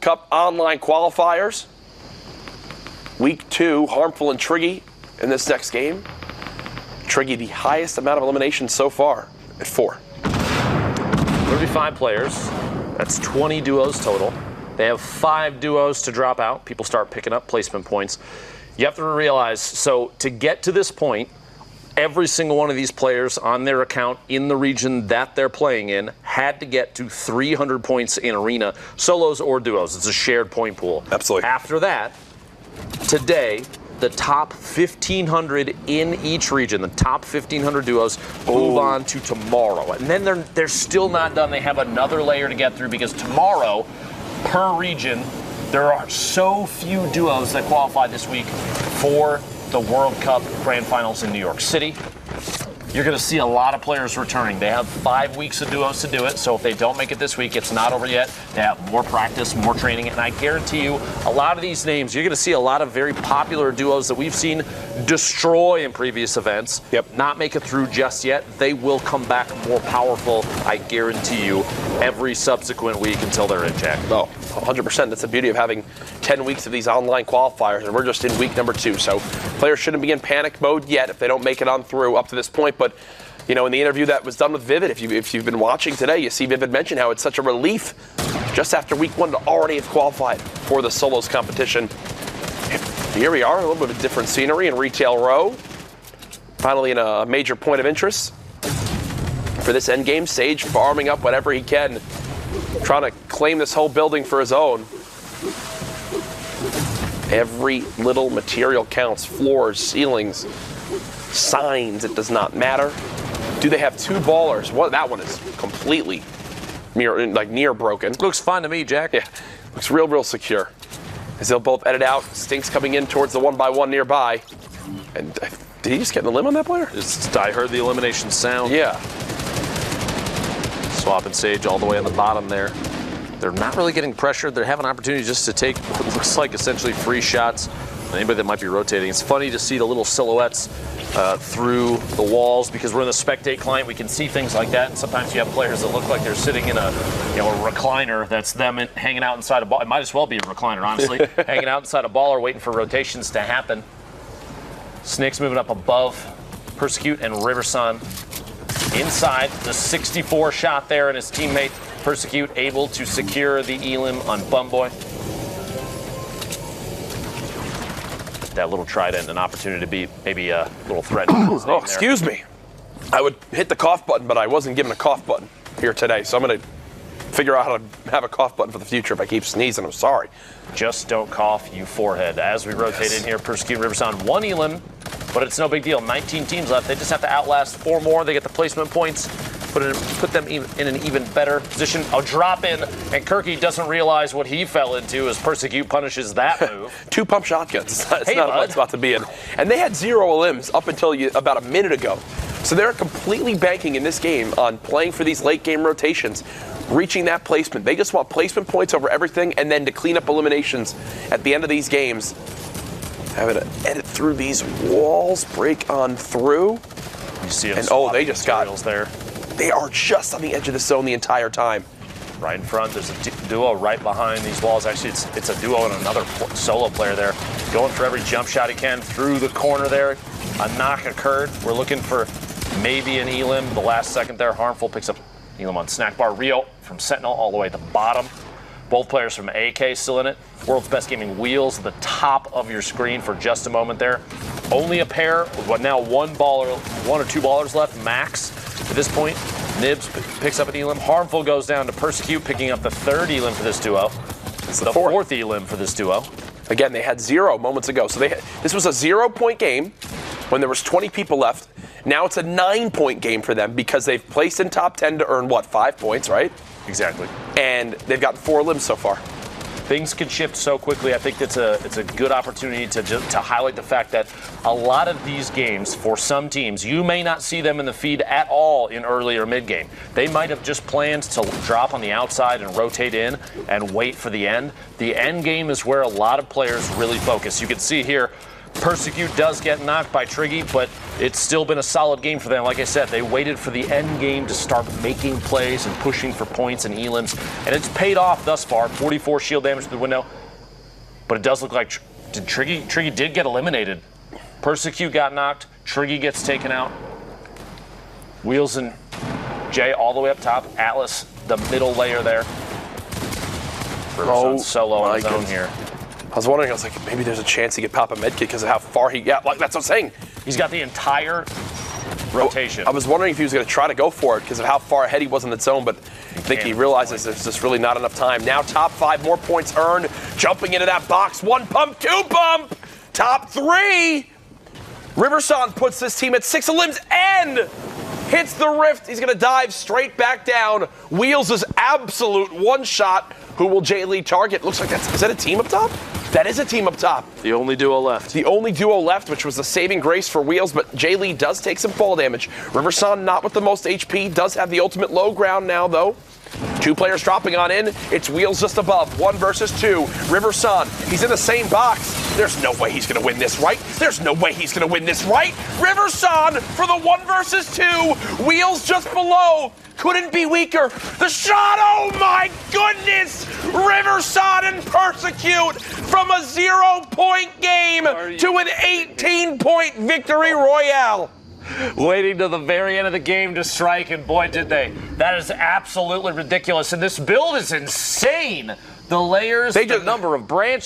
Cup online qualifiers. Week 2, Harmful and Triggy in this next game. Triggy, the highest amount of eliminations so far at 4. 35 players. That's 20 duos total. They have 5 duos to drop out. People start picking up placement points. You have to realize, so to get to this point, every single one of these players on their account in the region that they're playing in had to get to 300 points in arena, solos or duos. It's a shared point pool. Absolutely. After that, today, the top 1,500 in each region, the top 1,500 duos, move on to tomorrow. And then they're still not done. They have another layer to get through because tomorrow, per region, there are so few duos that qualify this week for the World Cup Grand Finals in New York City. You're going to see a lot of players returning. They have 5 weeks of duos to do it, so if they don't make it this week, it's not over yet. They have more practice, more training, and I guarantee you, a lot of these names, you're going to see a lot of very popular duos that we've seen destroy in previous events. Not make it through just yet. They will come back more powerful, I guarantee you, every subsequent week until they're in, Jack. Oh, 100%. That's the beauty of having 10 weeks of these online qualifiers, and we're just in week number 2. So players shouldn't be in panic mode yet if they don't make it on through up to this point. But, you know, in the interview that was done with Vivid, if you've been watching today, you see Vivid mention how it's such a relief just after week 1 to already have qualified for the solos competition. Here we are, a little bit of a different scenery in Retail Row. Finally in a major point of interest for this endgame. Sage farming up whatever he can, trying to claim this whole building for his own. Every little material counts. Floors, ceilings, signs, it does not matter. Do they have 2 ballers? Well, that one is completely near broken. Looks fine to me, Jack. Yeah, looks real secure. As they'll both edit out. Stinks coming in towards the 1x1 nearby. And did he just get in the limb on that player? I heard the elimination sound. Yeah. Swap and Sage all the way on the bottom there. They're not really getting pressured. They have an opportunity just to take what looks like essentially free shots. Anybody that might be rotating. It's funny to see the little silhouettes through the walls because we're in the spectate client. We can see things like that, and sometimes you have players that look like they're sitting in a recliner. That's them hanging out inside a ball. It might as well be a recliner, honestly. Hanging out inside a baller, waiting for rotations to happen. Snakes moving up above Persecute and Riversa inside the 64 shot there, and his teammate Persecute able to secure the elim on Bumboy. That little trident, an opportunity to be maybe a little threat. Oh, excuse me. I would hit the cough button, but I wasn't given a cough button here today, so I'm going to figure out how to have a cough button for the future if I keep sneezing. I'm sorry. Just don't cough, you forehead. As we rotate in here, Persecute and Riversa on 1 elim, but it's no big deal. 19 teams left. They just have to outlast 4 more. They get the placement points. Put them in an even better position. A drop in, and Kirky doesn't realize what he fell into as Persecute punishes that move. 2 pump shotguns. It's not what it's about to be in. And they had 0 elims up until about a minute ago. So they're completely banking in this game on playing for these late game rotations, reaching that placement. They just want placement points over everything, and then to clean up eliminations at the end of these games. Having to edit through these walls, break on through. You see them, and they just got there. They are just on the edge of the zone the entire time. Right in front, there's a duo right behind these walls. Actually, it's a duo and another solo player there. Going for every jump shot he can through the corner there. A knock occurred. We're looking for maybe an elim. The last second there, Harmful picks up elim on Snack Bar. Rio from Sentinel all the way at the bottom. Both players from AK still in it. World's Best Gaming Wheels at the top of your screen for just a moment there. Only a pair, but now 1 or 2 ballers left, max. At this point, Nibs picks up an elim. Harmful goes down to Persecute, picking up the 3rd elim for this duo. It's the 4th elim for this duo. Again, they had 0 moments ago. So this was a 0-point game when there was 20 people left. Now it's a 9-point game for them because they've placed in top 10 to earn, 5 points, right? Exactly. And they've gotten 4 limbs so far. Things can shift so quickly. I think it's a good opportunity to highlight the fact that a lot of these games, for some teams, you may not see them in the feed at all in early or mid game. They might have just planned to drop on the outside and rotate in and wait for the end. The end game is where a lot of players really focus. You can see here, Persecute does get knocked by Triggy, but it's still been a solid game for them. Like I said, they waited for the end game to start making plays and pushing for points and elims, and it's paid off thus far. 44 shield damage to the window, but it does look like Triggy did get eliminated. Persecute got knocked. Triggy gets taken out. Wheels and Jay all the way up top. Atlas, the middle layer there. Riversa solo on his own here. I was wondering, I was like, maybe there's a chance he could pop a medkit because of how far he got. Like, that's what I'm saying. He's got the entire rotation. I was wondering if he was going to try to go for it because of how far ahead he was in the zone, but I think he realizes there's just really not enough time. Now top 5, more points earned. Jumping into that box. 1 pump, 2 pump. Top 3. Riversa puts this team at 6 limbs and hits the rift. He's going to dive straight back down. Wheels is absolute one shot. Who will Jay Lee target? Looks like is that a team up top? That is a team up top. The only duo left. The only duo left, which was the saving grace for Wheels, but Jay Lee does take some fall damage. Riversa not with the most HP, does have the ultimate low ground now, though. 2 players dropping on in. It's Wheels just above. 1 versus 2. Riversa, he's in the same box. There's no way he's going to win this, right? There's no way he's going to win this, right? Riversa for the 1 versus 2. Wheels just below. Couldn't be weaker. The shot, oh my goodness! Riversa and Persecute from a 0-point game to an 18-point victory royale. Waiting to the very end of the game to strike, and boy, did they. That is absolutely ridiculous, and this build is insane. The layers, the number of branches.